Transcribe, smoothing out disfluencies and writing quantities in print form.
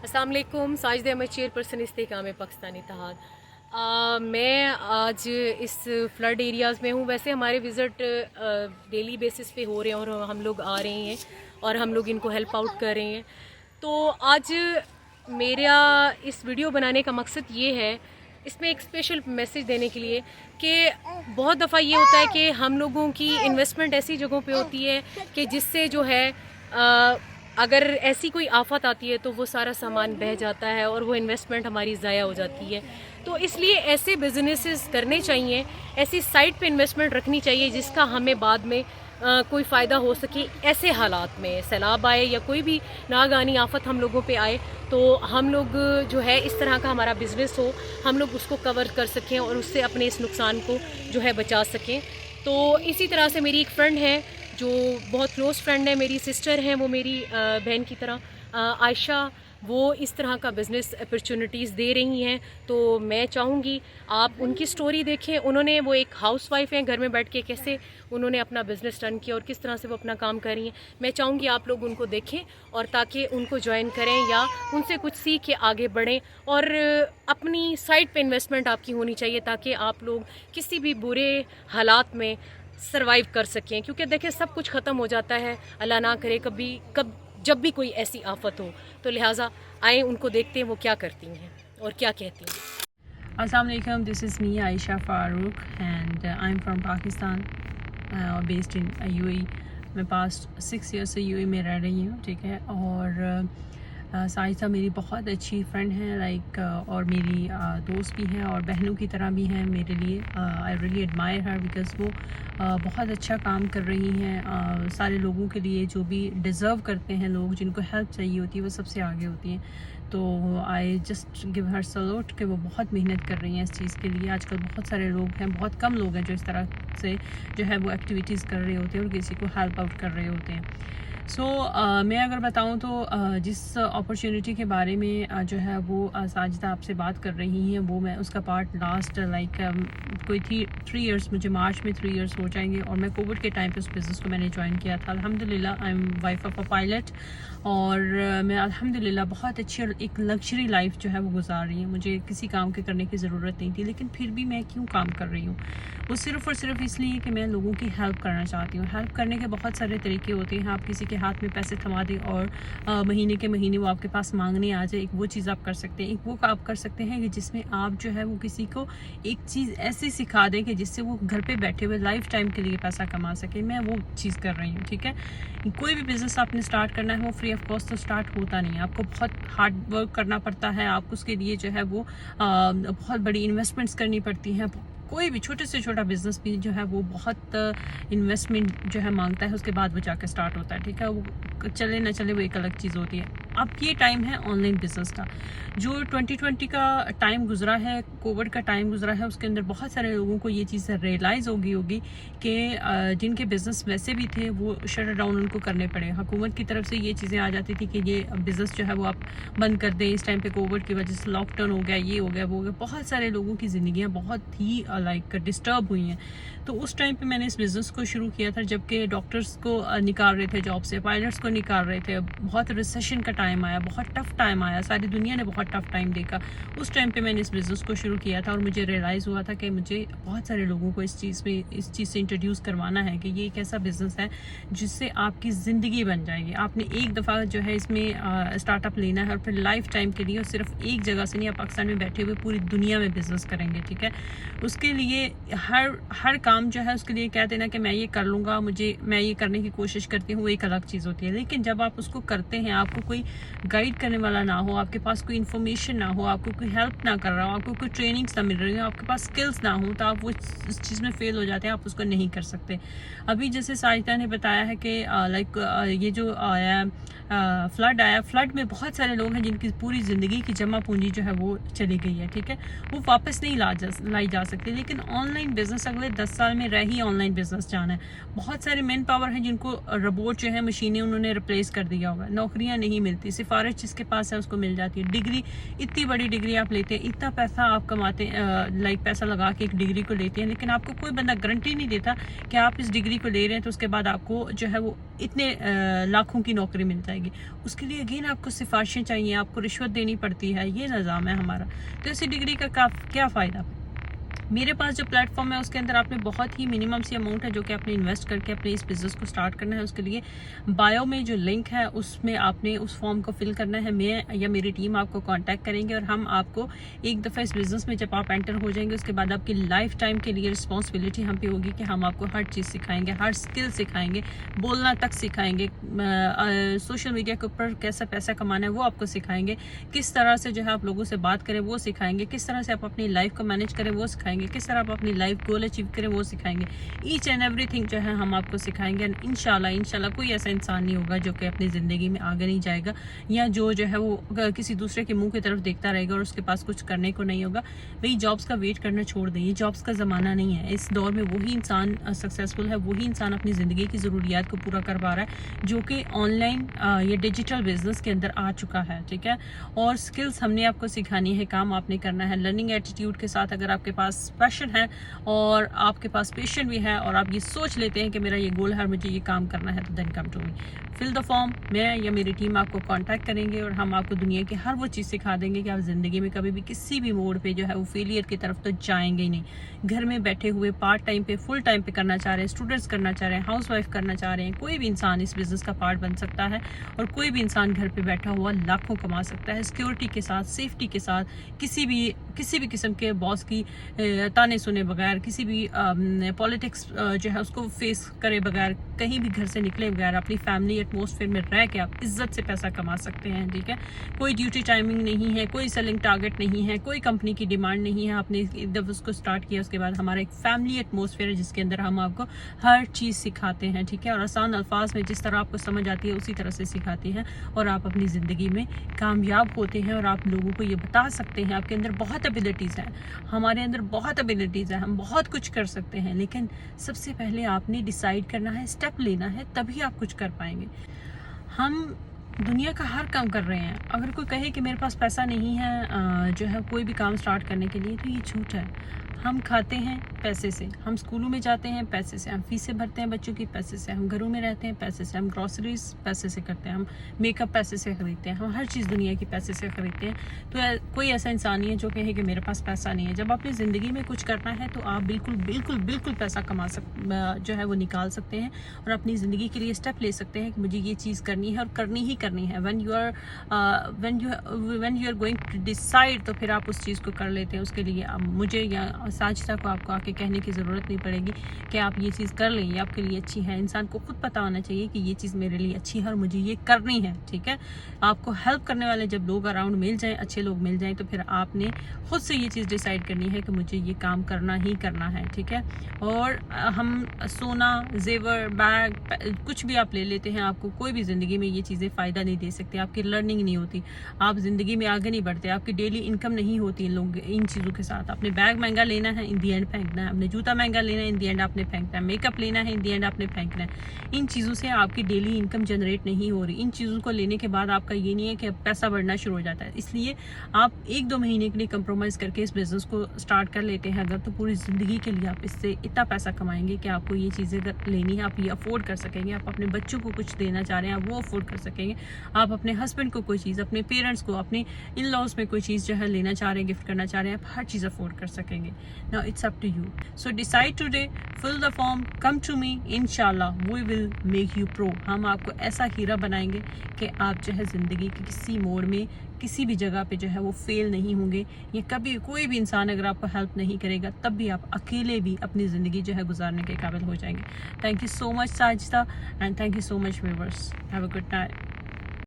السلام علیکم. Sajida Ahmad, chair person استحکام پاکستانی اتحاد. میں آج اس فلڈ ایریاز میں ہوں. ویسے ہمارے وزٹ ڈیلی بیسس پہ ہو رہے ہیں اور ہم لوگ آ رہے ہیں اور ہم لوگ ان کو ہیلپ آؤٹ کر رہے ہیں. تو آج میرا اس ویڈیو بنانے کا مقصد یہ ہے, اس میں ایک اسپیشل میسیج دینے کے لیے کہ بہت دفعہ یہ ہوتا ہے کہ ہم لوگوں کی انویسٹمنٹ ایسی جگہوں پہ ہوتی ہے کہ جس سے جو ہے اگر ایسی کوئی آفت آتی ہے تو وہ سارا سامان بہہ جاتا ہے اور وہ انویسٹمنٹ ہماری ضائع ہو جاتی ہے. تو اس لیے ایسے بزنسز کرنے چاہیے, ایسی سائٹ پہ انویسٹمنٹ رکھنی چاہیے جس کا ہمیں بعد میں کوئی فائدہ ہو سکے. ایسے حالات میں سیلاب آئے یا کوئی بھی ناگہانی آفت ہم لوگوں پہ آئے تو ہم لوگ جو ہے اس طرح کا ہمارا بزنس ہو, ہم لوگ اس کو کور کر سکیں اور اس سے اپنے اس نقصان کو جو ہے بچا سکیں. تو اسی طرح سے میری ایک فرینڈ ہے جو بہت کلوز فرینڈ ہے, میری سسٹر ہیں, وہ میری بہن کی طرح, عائشہ, وہ اس طرح کا بزنس اپرچونیٹیز دے رہی ہیں. تو میں چاہوں گی آپ ان کی سٹوری دیکھیں. انہوں نے, وہ ایک ہاؤس وائف ہیں, گھر میں بیٹھ کے کیسے انہوں نے اپنا بزنس رن کیا اور کس طرح سے وہ اپنا کام کر رہی ہیں. میں چاہوں گی آپ لوگ ان کو دیکھیں اور تاکہ ان کو جوائن کریں یا ان سے کچھ سیکھ کے آگے بڑھیں. اور اپنی سائٹ پہ انویسٹمنٹ آپ کی ہونی چاہیے تاکہ آپ لوگ کسی بھی برے حالات میں سروائیو کر سکیں. کیونکہ دیکھیں سب کچھ ختم ہو جاتا ہے, اللہ نہ کرے جب بھی کوئی ایسی آفت ہو. تو لہٰذا آئیں ان کو دیکھتے ہیں وہ کیا کرتی ہیں اور کیا کہتی ہیں. السلام علیکم, this is me Ayesha Farooq and I am from Pakistan based in U A. میں پاسٹ 6 ایئر سے یو اے میں رہ رہی ہوں, ٹھیک ہے. اور ساجدہ میری بہت اچھی فرینڈ ہیں, لائک, اور میری دوست بھی ہیں اور بہنوں کی طرح بھی ہیں میرے لیے. I really admirer Hare because وہ بہت اچھا کام کر رہی ہیں سارے لوگوں کے لیے. جو بھی ڈیزرو کرتے ہیں لوگ, جن کو ہیلپ چاہیے ہوتی ہے, وہ سب سے آگے ہوتی ہیں. تو I just give her salute کہ وہ بہت محنت کر رہی ہیں اس چیز کے لیے. آج کل بہت سارے لوگ ہیں, بہت کم لوگ ہیں جو اس طرح سے جو ہے وہ ایکٹیویٹیز کر رہے ہوتے ہیں اور کسی کو ہیلپ آؤٹ کر رہے ہوتے ہیں. سو میں اگر بتاؤں تو جس اپرچونیٹی کے بارے میں جو ہے وہ ساجدہ آپ سے بات کر رہی ہیں, وہ میں اس کا پارٹ لاسٹ لائک کوئی 3 ایئرس, مجھے مارچ میں 3 ایئرس ہو جائیں گے. اور میں کووڈ کے ٹائم پہ اس بزنس کو میں نے جوائن کیا تھا. الحمدللہ I am wife of a pilot اور میں الحمدللہ بہت اچھی اور ایک لگژری لائف جو ہے وہ گزار رہی ہوں. مجھے کسی کام کے کرنے کی ضرورت نہیں تھی, لیکن پھر بھی میں کیوں کام کر رہی ہوں؟ وہ صرف اور صرف اس لیے کہ میں لوگوں کی ہیلپ کرنا چاہتی ہوں. ہیلپ کرنے کے بہت سارے طریقے ہوتے ہیں. آپ کسی کے ہاتھ میں پیسے تھما دیں اور مہینے کے مہینے وہ آپ کے پاس مانگنے آ جائے, ایک وہ چیز آپ کر سکتے ہیں. ایک وہ آپ کر سکتے ہیں کہ جس میں آپ جو ہے وہ کسی کو ایک چیز ایسی سکھا دیں کہ جس سے وہ گھر پہ بیٹھے ہوئے لائف ٹائم کے لیے پیسہ کما سکے. میں وہ چیز کر رہی ہوں, ٹھیک ہے. کوئی بھی بزنس آپ نے اسٹارٹ کرنا ہے وہ فری آف کاسٹ تو اسٹارٹ ہوتا نہیں ہے. آپ کو بہت ہارڈ ورک کرنا پڑتا ہے. آپ کو اس کے لیے جو ہے وہ بہت بڑی انویسٹمنٹس کرنی پڑتی ہیں. کوئی بھی چھوٹے سے چھوٹا بزنس بھی جو ہے وہ بہت انویسٹمنٹ جو ہے مانگتا ہے, اس کے بعد وہ جا کے اسٹارٹ ہوتا ہے, ٹھیک ہے. وہ چلے نہ چلے وہ ایک الگ چیز ہوتی ہے. اب یہ ٹائم ہے آن لائن بزنس کا. جو 2020 کا ٹائم گزرا ہے, کووڈ کا ٹائم گزرا ہے, اس کے اندر بہت سارے لوگوں کو یہ چیز ریئلائز ہوگی کہ جن کے بزنس ویسے بھی تھے وہ شٹ ڈاؤن ان کو کرنے پڑے. حکومت کی طرف سے یہ چیزیں آ جاتی تھی کہ یہ بزنس جو ہے وہ آپ بند کر دیں. اس ٹائم پہ کووڈ کی وجہ سے لاک ڈاؤن ہو گیا, یہ ہو گیا, وہ ہو گیا. بہت سارے لوگوں کی زندگیاں بہت ہی لائک ڈسٹرب ہوئی ہیں. تو اس ٹائم پہ میں نے اس بزنس کو شروع کیا تھا جب کہ ڈاکٹرز کو نکال رہے تھے جاب سے, پائلٹس کو نکال رہے تھے. بہت ریسیشن کا ٹائم آیا, بہت ٹف ٹائم آیا, ساری دنیا نے بہت ٹف ٹائم دیکھا. اس ٹائم پہ میں نے اس بزنس کو شروع کیا تھا اور مجھے ریئلائز ہوا تھا کہ مجھے بہت سارے لوگوں کو اس چیز سے انٹروڈیوس کروانا ہے کہ یہ ایک ایسا بزنس ہے جس سے آپ کی زندگی بن جائے گی. آپ نے ایک دفعہ جو ہے اس میں اسٹارٹ اپ لینا ہے اور پھر لائف ٹائم کے لیے, اور صرف ایک جگہ سے نہیں, آپ پاکستان میں بیٹھے ہوئے پوری دنیا میں بزنس کریں گے, ٹھیک ہے. اس کے لیے ہر کام جو ہے اس کے لیے کہہ دینا کہ میں یہ کر لوں گا, میں یہ کرنے کی کوشش کرتی ہوں, وہ ایک الگ چیز ہوتی ہے. لیکن جب آپ اس کو کرتے ہیں, آپ کو کوئی گائیڈ کرنے والا نہ ہو, آپ کے پاس کوئی انفارمیشن نہ ہو, آپ کو کوئی ہیلپ نہ کر رہا ہو, آپ کو کوئی ٹریننگس نہ مل رہی ہو, آپ کے پاس اسکلس نہ ہوں, تو آپ وہ اس چیز میں فیل ہو جاتے ہیں, آپ اس کو نہیں کر سکتے. ابھی جیسے ساجدہ نے بتایا ہے کہ لائک یہ جو آیا فلڈ میں بہت سارے لوگ ہیں جن کی پوری زندگی کی جمع پونجی جو ہے وہ چلی گئی ہے, ٹھیک ہے. وہ واپس نہیں لائی جا سکتی. لیکن آن لائن بزنس اگلے 10 سال میں رہ ہی آن لائن بزنس جانا ہے. بہت سارے مین پاور ہیں جن کو روبوٹ جو ہے, مشینیں, انہوں نے ریپلیس کر دیا ہوگا. نوکریاں نہیں ملتی. मिलती, सिफारिश जिसके पास है उसको मिल जाती है। डिग्री, इतनी बड़ी डिग्री आप लेते हैं, इतना पैसा आप कमाते हैं, लाइक पैसा लगा के एक डिग्री को लेते हैं, लेकिन आपको कोई बंदा गारंटी नहीं देता कि आप इस डिग्री को ले रहे हैं तो उसके बाद आपको जो है वो इतने लाखों की नौकरी मिल जाएगी। उसके लिए अगेन आपको सिफारिशें चाहिए, आपको रिश्वत देनी पड़ती है, ये निज़ाम है हमारा। तो इसी डिग्री का क्या फ़ायदा। मेरे पास जो प्लेटफॉर्म है उसके अंदर आपने बहुत ही मिनिमम सी अमाउंट है जो कि आपने इन्वेस्ट करके अपने इस बिज़नेस को स्टार्ट करना है। उसके लिए बायो में जो लिंक है उसमें आपने उस फॉर्म को फिल करना है। मैं या मेरी टीम आपको कांटेक्ट करेंगे और हम आपको एक दफ़ा इस बिज़नेस में जब आप एंटर हो जाएंगे उसके बाद आपकी लाइफ टाइम के लिए रिस्पॉन्सिबिलिटी हम पे होगी कि हम आपको हर चीज़ सिखाएंगे, हर स्किल सिखाएंगे, बोलना तक सिखाएंगे, सोशल मीडिया के ऊपर कैसा पैसा कमाना है वो आपको सिखाएंगे, किस तरह से जो है आप लोगों से बात करें वो सिखाएंगे, किस तरह से आप अपनी लाइफ को मैनेज करें वो सिखाएंगे, किस तरह आप अपनी लाइफ गोल अचीव करें वो सिखाएंगे। ईच एंड एवरीथिंग जो है हम आपको सिखाएंगे। एंड इंशाल्लाह कोई ऐसा इंसान नहीं होगा जो कि अपनी ज़िंदगी में आगे नहीं जाएगा या जो है वो किसी दूसरे के मुंह की तरफ देखता रहेगा और उसके पास कुछ करने को नहीं होगा। भाई जॉब्स का वेट करना छोड़ दें, ये जॉब्स का ज़माना नहीं है। इस दौर में वही इंसान सक्सेसफुल है, वही इंसान अपनी ज़िंदगी की ज़रूरियात को पूरा कर पा रहा है जो कि ऑनलाइन या डिजिटल बिजनेस के अंदर आ चुका है। ठीक है, और स्किल्स हमने आपको सिखानी है, काम आपने करना है लर्निंग एटीट्यूड के साथ। अगर आपके पास पैशन है और आपके पास पेशेंट भी है और आप ये सोच लेते हैं कि मेरा ये गोल है और मुझे ये काम करना है, तो then come to me, fill the form. मैं या मेरी टीम आपको कांटेक्ट करेंगे और हम आपको दुनिया की हर वो चीज़ सिखा देंगे कि आप ज़िंदगी में कभी भी किसी भी मोड़ पे जो है वो फेलियर की तरफ तो जाएंगे ही नहीं। घर में बैठे हुए पार्ट टाइम पे, फुल टाइम पे करना चाह रहे हैं, स्टूडेंट्स करना चाह रहे हैं, हाउस वाइफ करना चाह रहे हैं, कोई भी इंसान इस बिज़नेस का पार्ट बन सकता है और कोई भी इंसान घर पे बैठा हुआ लाखों कमा सकता है, सिक्योरिटी के साथ, सेफ्टी के साथ, किसी भी किस्म के बॉस की ताने सुने बगैर, किसी भी पॉलिटिक्स जो है उसको फेस करे बगैर, कहीं भी घर से निकले बगैर, अपनी फैमिली एटमॉस्फेयर में रह के आप इज्जत से पैसा कमा सकते हैं। ठीक है, कोई ड्यूटी टाइमिंग नहीं है, कोई सेलिंग टारगेट नहीं है, कोई कंपनी की डिमांड नहीं है। आपने जब उसको स्टार्ट किया उसके बाद हमारा एक फैमिली एटमॉस्फेयर है जिसके अंदर हम आपको हर चीज़ सिखाते हैं। ठीक है, और आसान अल्फाज में जिस तरह आपको समझ आती है उसी तरह से सिखाते हैं और आप अपनी ज़िंदगी में कामयाब होते हैं और आप लोगों को ये बता सकते हैं आपके अंदर बहुत एबिलिटीज़ हैं, हमारे अंदर बहुत एबिलिटीज़ हैं, हम बहुत कुछ कर सकते हैं। लेकिन सबसे पहले आपने डिसाइड करना है, स्टेप लेना है, तभी आप कुछ कर पाएंगे। हम दुनिया का हर काम कर रहे हैं। अगर कोई कहे कि मेरे पास पैसा नहीं है जो है कोई भी काम स्टार्ट करने के लिए, तो ये झूठ है। हम खाते हैं पैसे से, हम स्कूलों में जाते हैं पैसे से, हम फीसें भरते हैं बच्चों की पैसे से, हम घरों में रहते हैं पैसे से, हम ग्रॉसरीज पैसे से करते हैं, हम मेकअप पैसे से खरीदते हैं, हम हर चीज़ दुनिया की पैसे से खरीदते हैं। तो कोई ऐसा इंसान नहीं है जो कहे कि मेरे पास पैसा नहीं है। जब अपनी ज़िंदगी में कुछ करना है तो आप बिल्कुल पैसा कमा जो है वो निकाल सकते हैं और अपनी ज़िंदगी के लिए स्टेप ले सकते हैं कि मुझे ये चीज़ करनी है और करनी ही करनी है। When you are going to decide, तो फिर आप उस चीज़ को कर लेते हैं। उसके लिए मुझे या साजिदा को आपको आके कहने की ज़रूरत नहीं पड़ेगी कि आप ये चीज़ कर लें, ये आपके लिए अच्छी है। इंसान को खुद पता होना चाहिए कि ये चीज़ मेरे लिए अच्छी है और मुझे ये करनी है। ठीक है, आपको हेल्प करने वाले जब लोग अराउंड मिल जाएं, अच्छे लोग मिल जाएं, तो फिर आपने खुद से ये चीज़ डिसाइड करनी है कि मुझे ये काम करना ही करना है। ठीक है, और हम सोना, जेवर, बैग, कुछ भी आप ले लेते हैं, आपको कोई भी ज़िंदगी में ये चीज़ें फ़ायदा नहीं दे सकती, आपकी लर्निंग नहीं होती, आप ज़िंदगी में आगे नहीं बढ़ते, आपकी डेली इनकम नहीं होती इन चीज़ों के साथ। आपने बैग महंगा लेना है, इन दी एंड फेंकना है, आपने जूता महंगा लेना है, इन दी एंड आपने फेंकना है, मेकअप लेना है, इन दी एंड आपने फेंकना है। इन चीज़ों से आपकी डेली इनकम जनरेट नहीं हो रही। इन चीज़ों को लेने के बाद आपका ये नहीं है कि पैसा बढ़ना शुरू हो जाता है। इसलिए आप 1-2 महीने के लिए कंप्रोमाइज़ करके इस बिज़नेस को स्टार्ट कर लेते हैं अगर, तो पूरी ज़िंदगी के लिए आप इससे इतना पैसा कमाएंगे कि आपको ये चीज़ें अगर लेनी है आप ये अफोर्ड कर सकेंगे। आप अपने बच्चों को कुछ देना चाह रहे हैं आप वो अफोर्ड कर सकेंगे। आप अपने हस्बैंड को कोई चीज़, अपने पेरेंट्स को, अपने इन लॉज में कोई चीज़ जो है लेना चाह रहे हैं, गिफ्ट करना चाह रहे हैं, आप हर चीज़ अफोर्ड कर सकेंगे। Now it's up to you, so decide today, fill the form, come to me, इंशाल्लाह we will make you pro. हम आपको ऐसा हीरा बनाएंगे कि आप जो है ज़िंदगी के किसी मोड़ में, किसी भी जगह पे जो है वो फेल नहीं होंगे। ये कभी कोई भी इंसान अगर आपको हेल्प नहीं करेगा तब भी आप अकेले भी अपनी ज़िंदगी जो है गुजारने के काबिल हो जाएंगे। Thank you so much Sajida and thank you so much viewers, have a good night.